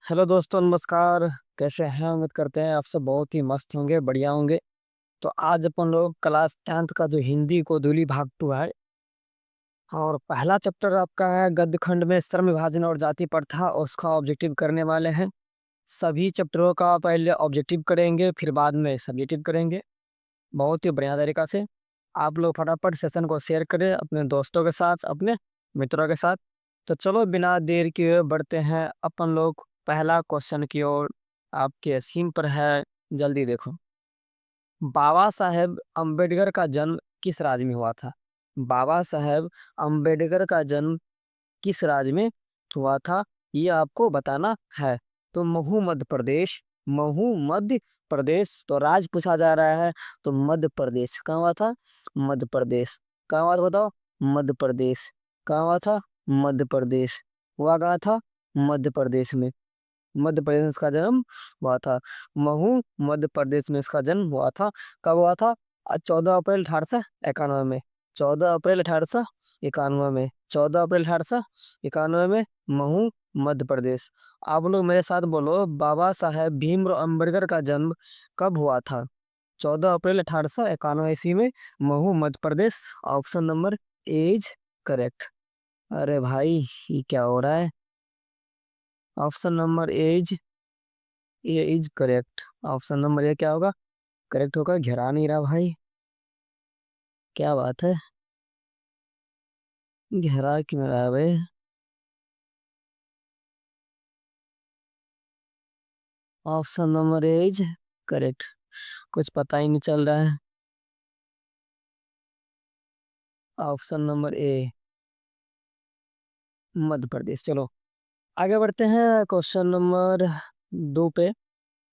Hello दोस्तों, नमस्कार। कैसे हैं? उम्मीद करते हैं आप सब बहुत ही मस्त होंगे, बढ़िया होंगे। तो आज अपन लोग क्लास 10th का जो हिंदी को दूली भाग 2 है, और पहला चैप्टर आपका है गद्य खंड में श्रम विभाजन और जाति प्रथा, उसका ऑब्जेक्टिव करने वाले हैं। सभी चैप्टरों का पहले ऑब्जेक्टिव करेंगे, फिर बाद में सब्जेक्टिव करेंगे, बहुत ही बढ़िया तरीका से। आप लोग फटाफट सेशन को शेयर करें अपने दोस्तों के साथ, अपने मित्रों के साथ। तो चलो बिना देर किए बढ़ते हैं अपन लोग पहला क्वेश्चन की ओर। आपके स्क्रीन पर है, जल्दी देखो। बाबा साहेब अम्बेडकर का जन्म किस राज्य में हुआ था? बाबा साहेब अम्बेडकर का जन्म किस राज्य में हुआ था, ये आपको बताना है। तो महू मध्य प्रदेश, महू मध्य प्रदेश। तो राज्य पूछा जा रहा है, तो मध्य प्रदेश कहाँ हुआ था? मध्य प्रदेश कहाँ हुआ था बताओ? मध्य प्रदेश कहाँ हुआ था? मध्य प्रदेश हुआ कहाँ था? मध्य प्रदेश में। मध्य प्रदेश में इसका जन्म हुआ था। महू मध्य प्रदेश में इसका जन्म हुआ था। कब हुआ था? 14 अप्रैल 1891 में। 14 अप्रैल 1891 में। 14 अप्रैल 1891 में। महू मध्य प्रदेश। आप लोग मेरे साथ बोलो, बाबा साहेब भीमराव अम्बेडकर का जन्म कब हुआ था? 14 अप्रैल 1891 में। Mhow Madhya Pradesh. Option number A is correct. अरे भाई, ये क्या हो रहा है? Option number A is correct. Option number A क्या होगा? करेक्ट होगा। घेरा नहीं रहा भाई, क्या बात है? घेरा क्यों रहा है भाई? Option number A is correct. कुछ पता ही नहीं चल रहा है। ऑप्शन नंबर ए, मध्य प्रदेश। चलो आगे बढ़ते हैं क्वेश्चन नंबर 2 पे।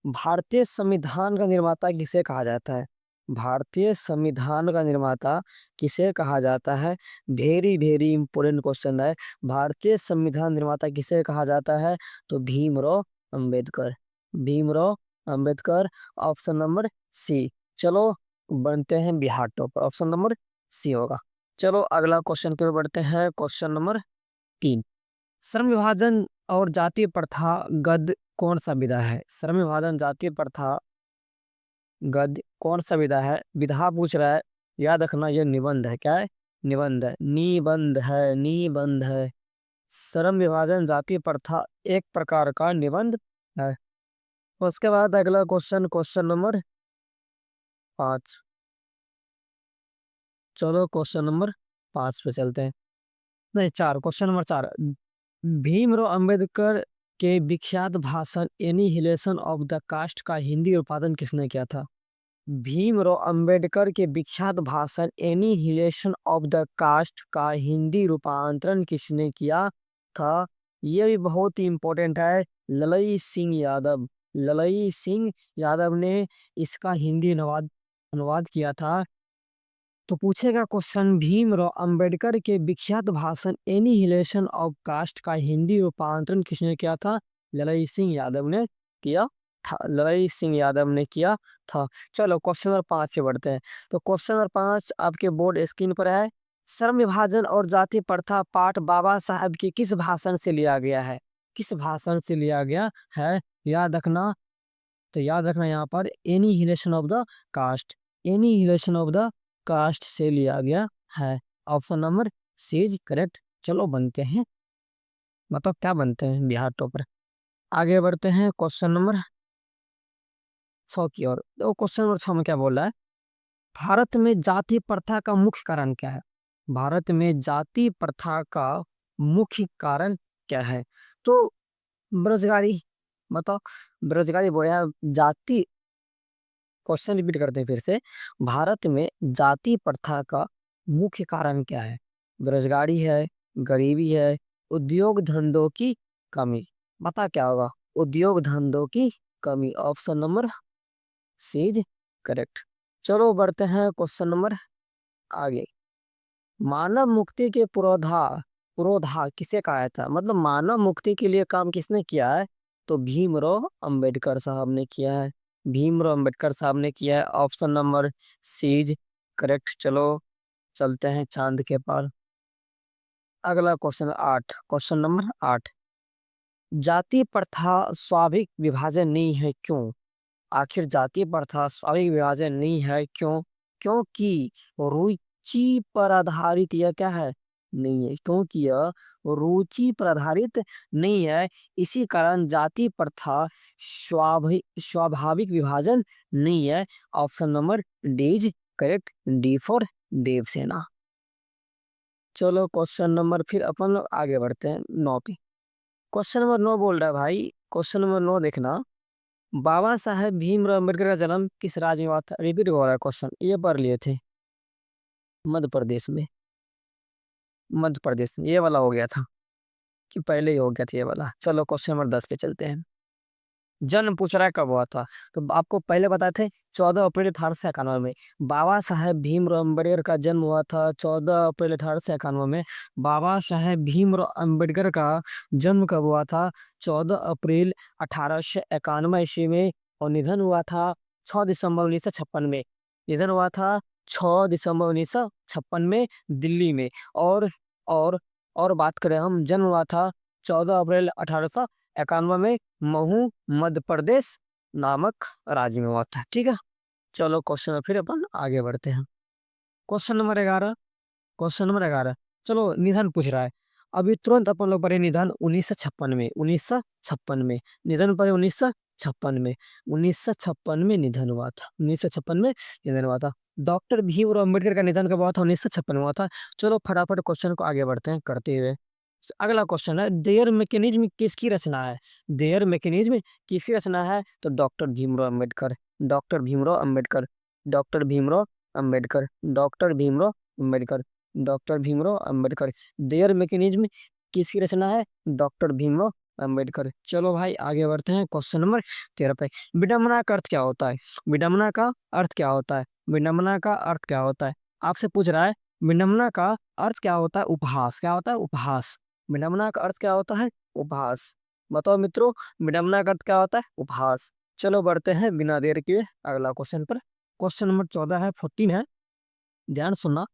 भारतीय संविधान का निर्माता किसे कहा जाता है? भारतीय संविधान का निर्माता किसे कहा जाता है? वेरी वेरी इंपॉर्टेंट क्वेश्चन है। भारतीय संविधान निर्माता किसे कहा जाता है? तो Bhimrao Ambedkar. Bhimrao Ambedkar. Option number C. चलो बनते हैं Bihar topper. Option number C होगा। चलो अगला क्वेश्चन की ओर बढ़ते हैं। Question number 3। श्रम विभाजन और जातीय प्रथा गद्य कौन सा विधा है? श्रम विभाजन जातीय प्रथा गद्य कौन सा विधा है? विधा पूछ रहा है, याद रखना ये निबंध है। क्या है? निबंध है, निबंध है, निबंध है। श्रम विभाजन जातीय प्रथा एक प्रकार का निबंध है। उसके बाद अगला क्वेश्चन, क्वेश्चन नंबर 5। चलो क्वेश्चन नंबर 5 पे चलते हैं। नहीं, 4। Question number 4। भीमराव अंबेडकर के विख्यात भाषण एनिहिलेशन ऑफ द कास्ट का हिंदी उत्पादन किसने किया था? भीमराव अंबेडकर के विख्यात भाषण एनिहिलेशन ऑफ द कास्ट का हिंदी रूपांतरण किसने किया था? यह भी बहुत ही इंपॉर्टेंट है। ललई सिंह यादव। ललई सिंह यादव ने इसका हिंदी अनुवाद अनुवाद किया था। तो पूछेगा क्वेश्चन, भीमराव अंबेडकर के विख्यात भाषण एनिहिलेशन ऑफ कास्ट का हिंदी रूपांतरण किसने किया था? ललई सिंह यादव ने किया था। ललई सिंह यादव ने किया था। चलो क्वेश्चन नंबर 5 से बढ़ते हैं। तो क्वेश्चन नंबर 5 आपके बोर्ड स्क्रीन पर है। श्रम विभाजन और जाति प्रथा पाठ बाबा साहब के किस भाषण से लिया गया है? किस भाषण से लिया गया है? याद रखना। तो याद रखना यहाँ पर annihilation of the caste. Annihilation of the caste से लिया गया है। Option number C is correct. चलो बनते हैं, मतलब क्या बनते हैं, बिहार टॉपर। आगे बढ़ते हैं क्वेश्चन नंबर 6 की ओर। तो क्वेश्चन नंबर 6 में क्या बोल रहा है? भारत में जाति प्रथा का मुख्य कारण क्या है? भारत में जाति प्रथा का मुख्य कारण क्या है? तो बेरोजगारी। बताओ, बेरोजगारी बोया जाति। क्वेश्चन रिपीट करते हैं फिर से। भारत में जाति प्रथा का मुख्य कारण क्या है? बेरोजगारी है, गरीबी है, उद्योग धंधों की कमी। बता क्या होगा? उद्योग धंधों की कमी। Option number C is correct. चलो बढ़ते हैं क्वेश्चन नंबर आगे। मानव मुक्ति के पुरोधा पुरोधा किसे कहा था? मतलब मानव मुक्ति के लिए काम किसने किया है? तो भीमराव अंबेडकर साहब ने किया है। भीमराव अंबेडकर साहब ने किया है। Option number C is correct. चलो चलते हैं चांद के पार। अगला क्वेश्चन 8। Question number 8। जाति प्रथा स्वाभाविक विभाजन नहीं है क्यों? आखिर जाति प्रथा स्वाभाविक विभाजन नहीं है क्यों? क्योंकि रुचि पर आधारित यह क्या है? नहीं है, क्योंकि यह रुचि पर आधारित नहीं है। इसी कारण जाति प्रथा स्वाभाविक विभाजन नहीं है। Option number D is correct, D for Devsena. चलो क्वेश्चन नंबर फिर अपन लोग आगे बढ़ते हैं 9 पे। क्वेश्चन नंबर 9 बोल रहा है भाई, क्वेश्चन नंबर 9 देखना। बाबा साहेब भीमराव अम्बेडकर का जन्म किस राज्य में हुआ था? रिपीट हो रहा है क्वेश्चन, ये पढ़ लिए थे। मध्य प्रदेश में, मध्य प्रदेश में ये वाला हो गया था कि पहले ही हो गया था ये वाला। चलो क्वेश्चन नंबर 10 पे चलते हैं। जन्म पूछ रहा है कब हुआ था, तो आपको पहले बताए थे 14 अप्रैल 1891 में। बाबा साहेब भीमराव अम्बेडकर का जन्म हुआ था 14 अप्रैल 1891 में। बाबा साहेब भीमराव अम्बेडकर का जन्म कब हुआ था? 14 अप्रैल 1891 में। और निधन हुआ था 6 दिसंबर 1956 में। निधन हुआ था 6 दिसंबर 1956 में दिल्ली में। और और बात करें हम, जन्म हुआ था 14 अप्रैल 1891 में महू मध्य प्रदेश नामक राज्य में हुआ था। ठीक है, चलो क्वेश्चन में फिर अपन आगे बढ़ते हैं। Question number 11, question number 11। चलो निधन पूछ रहा है। अभी तुरंत अपन लोग पढ़े निधन 1956 में, 1956 में निधन पढ़े, 1956 में, 1956 में निधन हुआ था, 1956 में निधन हुआ था। डॉक्टर भीमराव अम्बेडकर का निधन कब हुआ था? 1956 में हुआ था। चलो फटाफट क्वेश्चन को आगे बढ़ते हैं करते हुए। अगला क्वेश्चन है, देयर मैकेनिज्म किसकी रचना है? देयर मैकेनिज्म किसकी रचना है? तो doctor Bhimrao Ambedkar, doctor Bhimrao Ambedkar, doctor Bhimrao Ambedkar, doctor Bhimrao Ambedkar, doctor Bhimrao Ambedkar. There mechanism किसकी रचना है? डॉक्टर भीमराव अम्बेडकर। चलो भाई आगे बढ़ते हैं क्वेश्चन नंबर 13 पे। विडंबना का अर्थ क्या होता है? विडंबना का अर्थ क्या होता है? विडंबना का अर्थ क्या होता है? आपसे पूछ रहा है विडंबना का अर्थ क्या होता है? उपहास। क्या होता है? उपहास। विडंबना का अर्थ क्या होता है? उपहास। बताओ मित्रों, विडंबना का अर्थ क्या होता है? उपहास। चलो बढ़ते हैं बिना देर किए अगला क्वेश्चन पर। क्वेश्चन नंबर 14 है, 14 है, ध्यान सुनना।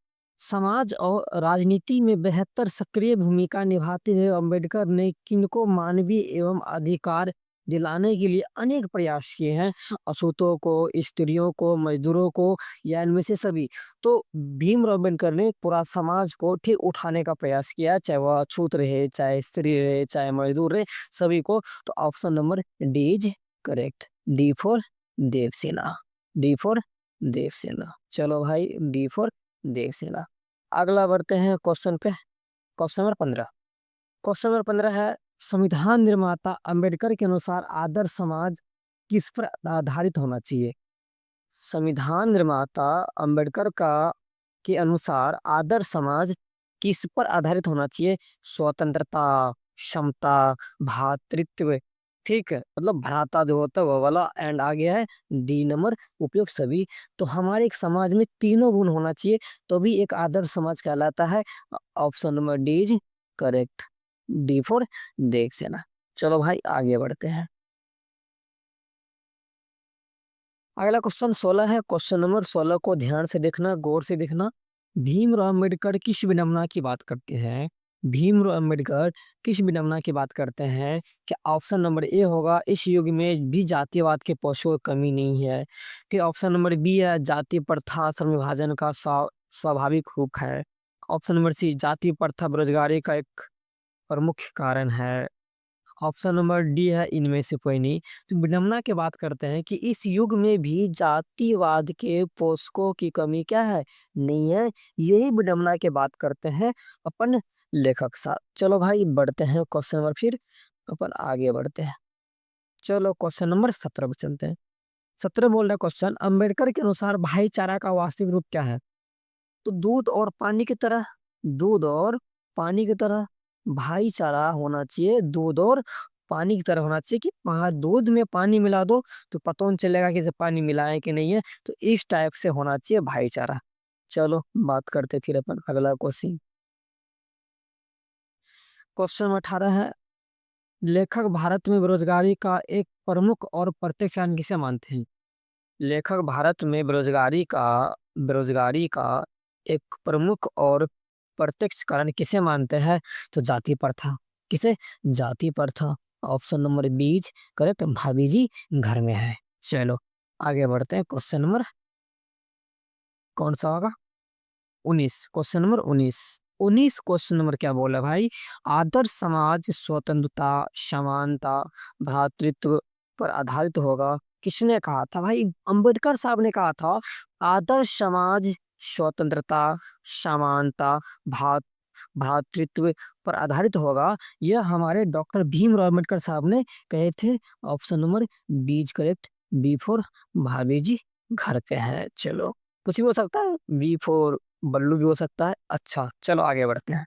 समाज और राजनीति में बेहतर सक्रिय भूमिका निभाते हुए अम्बेडकर ने किनको मानवीय एवं अधिकार दिलाने के लिए अनेक प्रयास किए हैं? अछूतों को, स्त्रियों को, मजदूरों को, या इनमें से सभी? तो भीमराव अम्बेडकर ने पूरा समाज को ठीक उठाने का प्रयास किया, चाहे वह अछूत रहे, चाहे स्त्री रहे, चाहे मजदूर रहे, सभी को। तो option number D is correct, D for Devsena, D for Devsena. चलो भाई डी फॉर देवसेना। अगला बढ़ते हैं क्वेश्चन पे। क्वेश्चन नंबर 15, क्वेश्चन नंबर 15 है, संविधान निर्माता अंबेडकर के अनुसार आदर्श समाज किस पर आधारित होना चाहिए? संविधान निर्माता अंबेडकर का के अनुसार आदर्श समाज किस पर आधारित होना चाहिए? स्वतंत्रता, समता, भ्रातृत्व। ठीक है, मतलब भ्राता जो होता है वो वाला, एंड आ गया है डी नंबर उपयुक्त सभी। तो हमारे एक समाज में तीनों गुण होना चाहिए, तो भी एक आदर्श समाज कहलाता है। Option number D is correct, D for देख सेना। चलो भाई आगे बढ़ते हैं। अगला क्वेश्चन 16 है। क्वेश्चन नंबर 16 को ध्यान से देखना, गौर से देखना। भीमराव अम्बेडकर किस विडंबना की बात करते हैं? भीमराव अम्बेडकर किस विडंबना की बात करते हैं? क्या ऑप्शन नंबर ए होगा, इस युग में भी जातिवाद के पशुओं की कमी नहीं है? फिर ऑप्शन नंबर बी है, जाति प्रथा श्रम विभाजन का स्वाभाविक रूप है? ऑप्शन नंबर सी, जाति प्रथा बेरोजगारी का एक प्रमुख कारण है? ऑप्शन नंबर डी है इनमें से कोई नहीं। तो विडंबना की बात करते हैं कि इस युग में भी जातिवाद के पोषकों की कमी क्या है? नहीं है। यही विडंबना की बात करते हैं अपन लेखक साहब। चलो भाई बढ़ते हैं क्वेश्चन नंबर, फिर अपन आगे बढ़ते हैं। चलो क्वेश्चन नंबर 17 पे चलते हैं। 17 बोल रहा क्वेश्चन, अंबेडकर के अनुसार भाईचारा का वास्तविक रूप क्या है? तो दूध और पानी की तरह, दूध और पानी की तरह भाईचारा होना चाहिए। दूध और पानी की तरह होना चाहिए कि दूध में पानी मिला दो तो पता नहीं चलेगा कि इसे पानी मिला है कि नहीं है। तो इस टाइप से होना चाहिए भाईचारा। चलो बात करते फिर अपन अगला क्वेश्चन। क्वेश्चन 18 है, लेखक भारत में बेरोजगारी का एक प्रमुख और प्रत्यक्ष कारण किसे मानते हैं? लेखक भारत में बेरोजगारी का एक प्रमुख और प्रत्यक्ष कारण किसे मानते हैं? तो जाति प्रथा। किसे? जाति प्रथा। ऑप्शन नंबर बीज करेक्ट, भाभी जी घर में है। चलो आगे बढ़ते हैं, क्वेश्चन नंबर कौन सा होगा? 19, क्वेश्चन नंबर 19। 19 क्वेश्चन नंबर क्या बोला भाई? आदर्श समाज स्वतंत्रता, समानता, भ्रातृत्व पर आधारित होगा। किसने कहा था भाई? अंबेडकर साहब ने कहा था आदर्श समाज स्वतंत्रता, समानता, भात भ्रातृत्व पर आधारित होगा। यह हमारे डॉक्टर भीमराव अम्बेडकर साहब ने कहे थे। ऑप्शन नंबर बीज correct, B for Bhabhi ji घर पे है। चलो कुछ भी हो सकता है, बी फोर बल्लू भी हो सकता है। अच्छा चलो आगे बढ़ते हैं,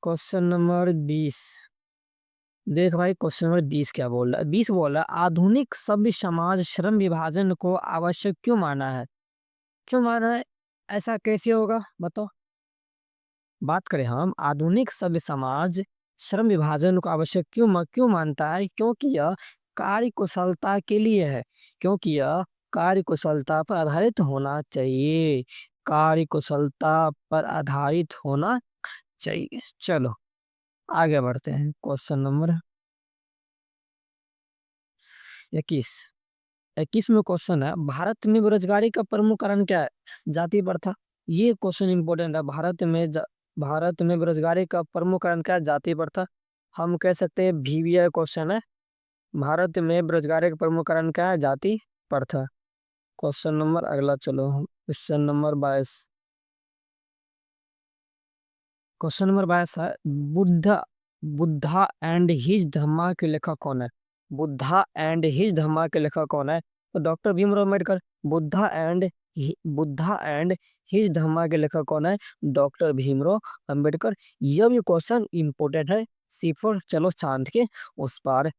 क्वेश्चन नंबर 20। देख भाई क्वेश्चन नंबर 20 क्या बोल रहा है? 20 बोल रहा है आधुनिक सभ्य समाज श्रम विभाजन को आवश्यक क्यों माना है? क्यों माना है? ऐसा कैसे होगा बताओ। बात करें हम आधुनिक सभ्य समाज श्रम विभाजन को आवश्यक क्यों मानता है? क्योंकि यह कार्य कुशलता के लिए है। क्योंकि यह कार्य कुशलता पर आधारित होना चाहिए। कार्य कुशलता पर आधारित होना चाहिए। चलो आगे बढ़ते हैं, क्वेश्चन नंबर 21। 21 में क्वेश्चन है भारत में बेरोजगारी का प्रमुख कारण क्या है? जाति प्रथा। ये क्वेश्चन इंपॉर्टेंट है। भारत में बेरोजगारी का प्रमुख कारण क्या है? जाति प्रथा। हम कह सकते हैं VBI क्वेश्चन है। भारत में बेरोजगारी का प्रमुख कारण क्या है? जाति प्रथा। क्वेश्चन नंबर अगला चलो, क्वेश्चन नंबर 22। क्वेश्चन नंबर 22 है बुद्धा बुद्धा एंड हिज धम्मा के लेखक कौन है? बुद्धा एंड हिज धम्मा के लेखक कौन है? तो doctor Bhimrao Ambedkar. Buddha and his Dhamma के लेखक कौन है? डॉक्टर भीमराव अम्बेडकर। यह भी क्वेश्चन इंपोर्टेंट है। C4 चलो चांद के उस पार।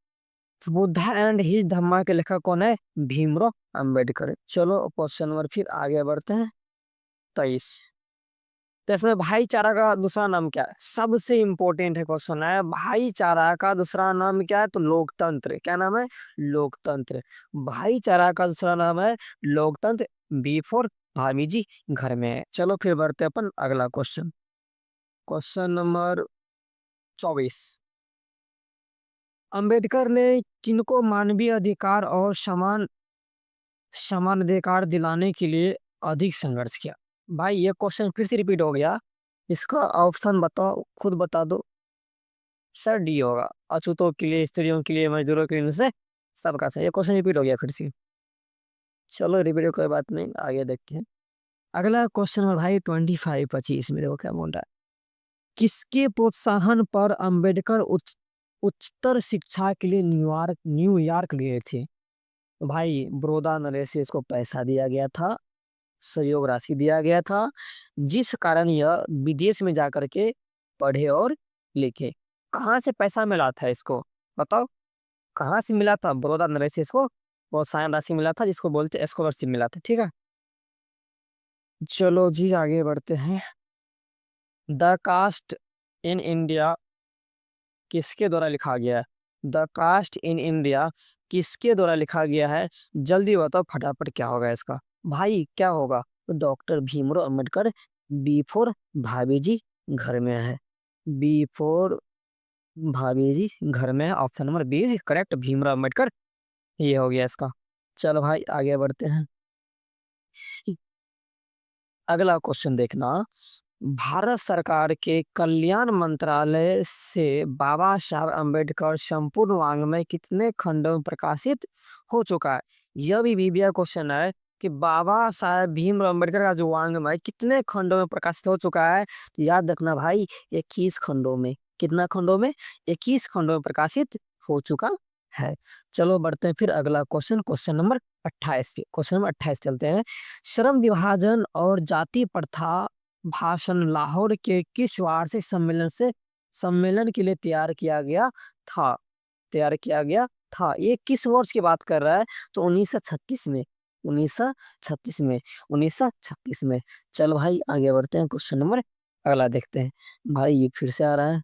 बुद्धा एंड हिज धम्मा के लेखक कौन है? भीमराव अम्बेडकर। चलो क्वेश्चन नंबर फिर आगे बढ़ते हैं, 23। तो इसमें भाईचारा का दूसरा नाम क्या है? सबसे इंपॉर्टेंट है क्वेश्चन है, भाईचारा का दूसरा नाम क्या है? तो लोकतंत्र। क्या नाम है? लोकतंत्र। भाईचारा का दूसरा नाम है लोकतंत्र। B4 भाभी जी घर में है। चलो फिर बढ़ते हैं अपन अगला क्वेश्चन, क्वेश्चन नंबर 24। अंबेडकर ने किनको मानवीय अधिकार और समान समान अधिकार दिलाने के लिए अधिक संघर्ष किया? भाई ये क्वेश्चन फिर से रिपीट हो गया। इसका ऑप्शन बताओ, खुद बता दो। सर डी होगा, अछूतों के लिए, स्त्रियों के लिए, मजदूरों के लिए, से सबका सही। ये क्वेश्चन रिपीट हो गया फिर से। चलो रिपीट कोई बात नहीं, आगे देखते हैं। अगला क्वेश्चन है भाई 25 25 में देखो क्या बोल रहा है। किसके प्रोत्साहन पर अंबेडकर उच्चतर शिक्षा के लिए न्यूयॉर्क गए थे? तो भाई बड़ौदा नरेश को पैसा दिया गया था, सहयोग राशि दिया गया था, जिस कारण यह विदेश में जाकर के पढ़े और लिखे। कहाँ से पैसा मिला था इसको बताओ? कहाँ से मिला था? बड़ौदा नरेश को प्रोत्साहन राशि मिला था, जिसको बोलते स्कॉलरशिप मिला था। ठीक है चलो जी आगे बढ़ते हैं। द कास्ट इन इंडिया किसके द्वारा लिखा गया है? द कास्ट इन इंडिया किसके द्वारा लिखा गया है? जल्दी बताओ फटाफट क्या होगा इसका। भाई क्या होगा? तो डॉक्टर भीमराव अम्बेडकर। B4 भाभी जी घर में है। B4 भाभी जी घर में है। Option number 20 correct, Bhimrao Ambedkar. ये हो गया इसका। चलो भाई आगे बढ़ते हैं, अगला क्वेश्चन देखना। भारत सरकार के कल्याण मंत्रालय से बाबा साहब अम्बेडकर संपूर्ण वाङ्मय कितने खंडों में प्रकाशित हो चुका है? यह भी VBI क्वेश्चन है कि बाबा साहब भीमराव अम्बेडकर का जो वाङ्मय कितने खंडों में प्रकाशित हो चुका है? तो याद रखना भाई 21 खंडों में। कितना खंडों में? 21 खंडों में प्रकाशित हो चुका है। चलो बढ़ते हैं फिर अगला क्वेश्चन, क्वेश्चन नंबर 28 पे। क्वेश्चन नंबर 28 चलते हैं। श्रम विभाजन और जाति प्रथा भाषण लाहौर के किस वार्षिक सम्मेलन के लिए तैयार किया गया था? ये किस वर्ष की बात कर रहा है? तो 1936 में। 1936 में। 1936 में। चलो भाई आगे बढ़ते हैं, क्वेश्चन नंबर अगला देखते हैं। भाई ये फिर से आ रहा है।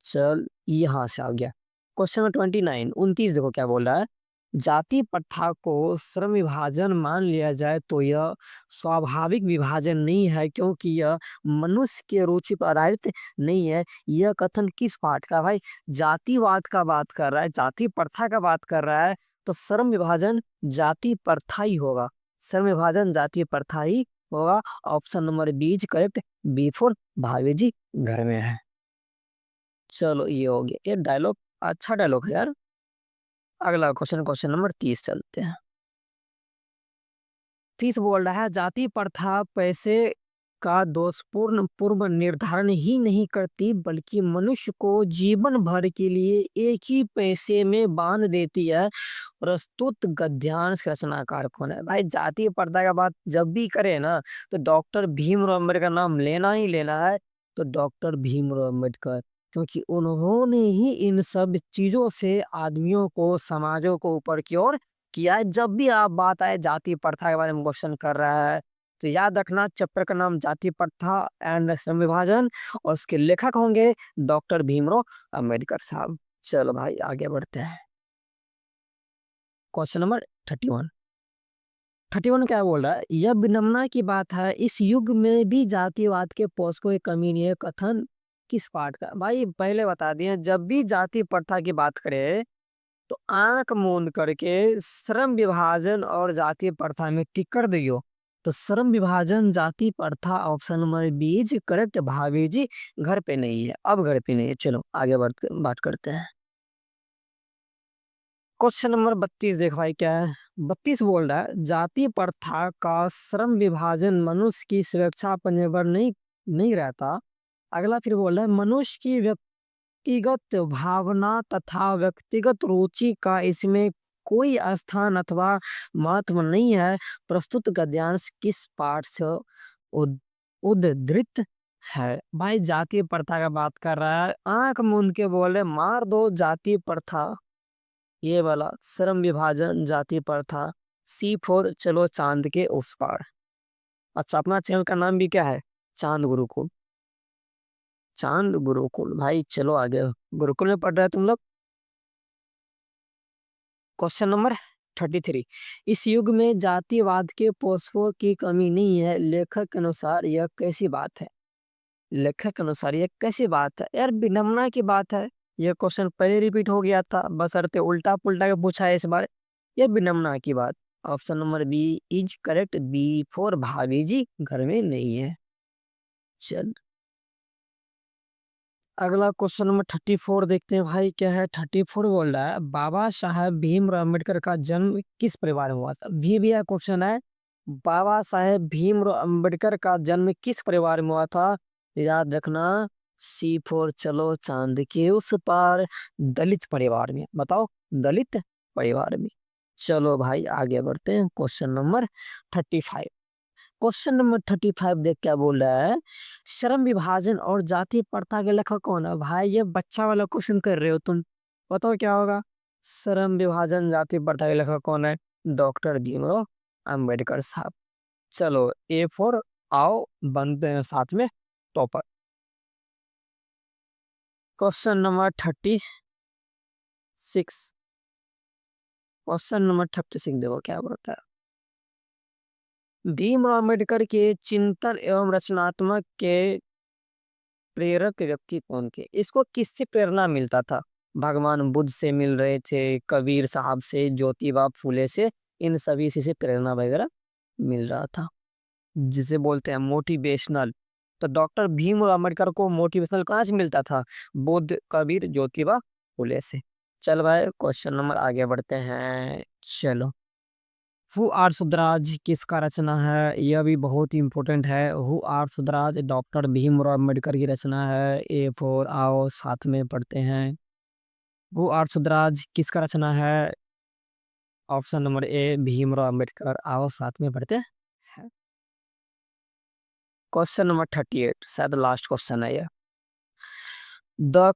चल यहाँ से आ गया, क्वेश्चन नंबर 29 29 देखो क्या बोल रहा है। जाति प्रथा को श्रम विभाजन मान लिया जाए तो यह स्वाभाविक विभाजन नहीं है, क्योंकि यह मनुष्य के रुचि पर आधारित नहीं है। यह कथन किस पाठ का भाई? जातिवाद का बात कर रहा है, जाति प्रथा का बात कर रहा है, तो श्रम विभाजन जाति प्रथा ही होगा। श्रम विभाजन जाति प्रथा ही होगा। Option number B is correct. B for Bhave ji घर में है। चलो ये हो गया, ये डायलॉग अच्छा डायलॉग है यार। अगला क्वेश्चन, क्वेश्चन नंबर 30 चलते हैं। 30 बोल रहा है, जाति प्रथा पैसे का दोषपूर्ण पूर्व निर्धारण ही नहीं करती, बल्कि मनुष्य को जीवन भर के लिए एक ही पैसे में बांध देती है। प्रस्तुत गद्यांश रचनाकार कौन है? भाई जाति प्रथा का बात जब भी करे ना, तो डॉक्टर भीमराव अम्बेडकर का नाम लेना ही लेना है। तो डॉक्टर भीमराव अम्बेडकर, क्योंकि उन्होंने ही इन सब चीजों से आदमियों को, समाजों को ऊपर की ओर किया है। जब भी आप बात आए जाति प्रथा के बारे में क्वेश्चन कर रहा है, तो याद रखना चैप्टर का नाम जाति प्रथा एंड श्रम विभाजन, और उसके लेखक होंगे डॉक्टर भीमराव अम्बेडकर साहब। चलो भाई आगे बढ़ते हैं। Question number 31। 31 क्या बोल रहा है? यह विडंबना की बात है, इस युग में भी जातिवाद के पोषकों की कमी नहीं है। कथन किस पाठ का? भाई पहले बता दिए, जब भी जाति प्रथा की बात करे तो आंख मूंद करके श्रम विभाजन और जाति प्रथा में टिक कर दियो। तो श्रम विभाजन जाति प्रथा option number B is correct. Bhabhi ji घर पे नहीं है, अब घर पे नहीं है। चलो आगे बढ़ बात करते हैं। क्वेश्चन नंबर 32 देखो भाई क्या है। 32 बोल रहा है, जाति प्रथा का श्रम विभाजन मनुष्य की सुरक्षा पर निर्भर नहीं रहता। अगला फिर बोल रहा है, मनुष्य की व्यक्तिगत भावना तथा व्यक्तिगत रुचि का इसमें कोई स्थान अथवा महत्व नहीं है। प्रस्तुत गद्यांश किस पाठ से उद्धृत है? भाई जातीय प्रथा का बात कर रहा है, आंख मूंद के बोले मार दो जातीय प्रथा, ये वाला श्रम विभाजन जाति प्रथा। सी फोर चलो चांद के उस पार। अच्छा, अपना चैनल का नाम भी क्या है? चांद गुरुकुल। चांद गुरुकुल भाई, चलो आगे। गुरुकुल में पढ़ रहे तुम लोग। Question number 33। इस युग में जातिवाद के पोषकों की कमी नहीं है, लेखक के अनुसार यह कैसी बात है? लेखक के अनुसार यह कैसी बात है? यार विडंबना की बात है। यह क्वेश्चन पहले रिपीट हो गया था, बशर्ते उल्टा पुल्टा के पूछा है इस बार। यह विडंबना की बात। Option number B is correct. B for Bhabhi ji घर में नहीं है। चल अगला क्वेश्चन नंबर 34 देखते हैं भाई क्या है। 34 बोल रहा है, बाबा साहेब भीमराव अम्बेडकर का जन्म किस परिवार में हुआ था? भी यह क्वेश्चन है, बाबा साहेब भीमराव अम्बेडकर का जन्म किस परिवार में हुआ था? याद रखना सी फोर चलो चांद के उस पार, दलित परिवार में। बताओ, दलित परिवार में। चलो भाई आगे बढ़ते हैं। Question number 35। क्वेश्चन नंबर 35 देख क्या बोल रहा है, श्रम विभाजन और जाति प्रथा के लेखक कौन है? भाई ये बच्चा वाला क्वेश्चन कर रहे हो तुम, बताओ क्या होगा। श्रम विभाजन जाति प्रथा के लेखक कौन है? डॉक्टर भीमराव अंबेडकर साहब। चलो ए फोर आओ बनते हैं साथ में topper. Question number 36। Question number 36 देखो क्या बोलता है। भीमराव अम्बेडकर के चिंतन एवं रचनात्मक के प्रेरक व्यक्ति कौन थे? इसको किससे प्रेरणा मिलता था? भगवान बुद्ध से मिल रहे थे, कबीर साहब से, ज्योतिबा फूले से, इन सभी से प्रेरणा वगैरह मिल रहा था, जिसे बोलते हैं मोटिवेशनल। तो डॉक्टर भीमराव अम्बेडकर को मोटिवेशनल कहाँ से मिलता था? बुद्ध, कबीर, ज्योतिबा फूले से। चल भाई क्वेश्चन नंबर आगे बढ़ते हैं। चलो, हु आर सुधराज किसका रचना है? यह भी बहुत ही इंपॉर्टेंट है। Who are Shudras doctor Bhimrao Ambedkar की रचना है। ए फोर आओ साथ में पढ़ते हैं। हु आर सुधराज किसका रचना है? ऑप्शन नंबर ए भीमराव अम्बेडकर। आओ साथ में पढ़ते हैं। क्वेश्चन नंबर 38 शायद लास्ट क्वेश्चन है ये। द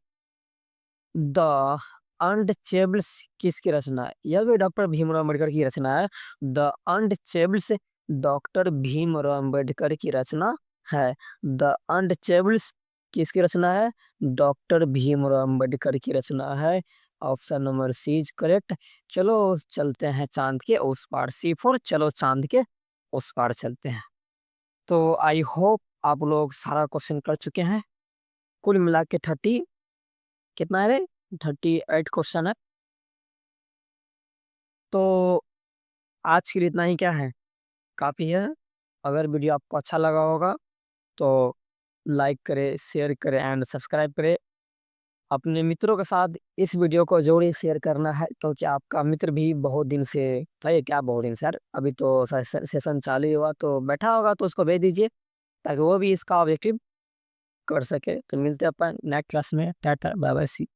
द अनटचेबल्स किसकी रचना है? यह भी डॉक्टर भीमराव अम्बेडकर की रचना है। The untouchables doctor Bhimrao Ambedkar की रचना है। द अनटचेबल्स किसकी रचना है? डॉक्टर भीमराव अम्बेडकर की रचना है। Option number C is correct. चलो चलते हैं चांद के उस पार। सी फॉर चलो चांद के उस पार चलते हैं। तो आई होप आप लोग सारा क्वेश्चन कर चुके हैं। कुल मिला के 30 कितना है रे 38 क्वेश्चन है। तो आज के लिए इतना ही क्या है, काफ़ी है। अगर वीडियो आपको अच्छा लगा होगा तो लाइक करें, शेयर करें एंड सब्सक्राइब करें। अपने मित्रों के साथ इस वीडियो को ज़रूर शेयर करना है, क्योंकि आपका मित्र भी बहुत दिन से, सही क्या बहुत दिन से यार, अभी तो सेशन चालू ही हुआ तो बैठा होगा, तो उसको भेज दीजिए ताकि वो भी इसका ऑब्जेक्टिव कर सके। तो मिलते हैं अपन नेक्स्ट क्लास में। टाटा बाय बाय सी।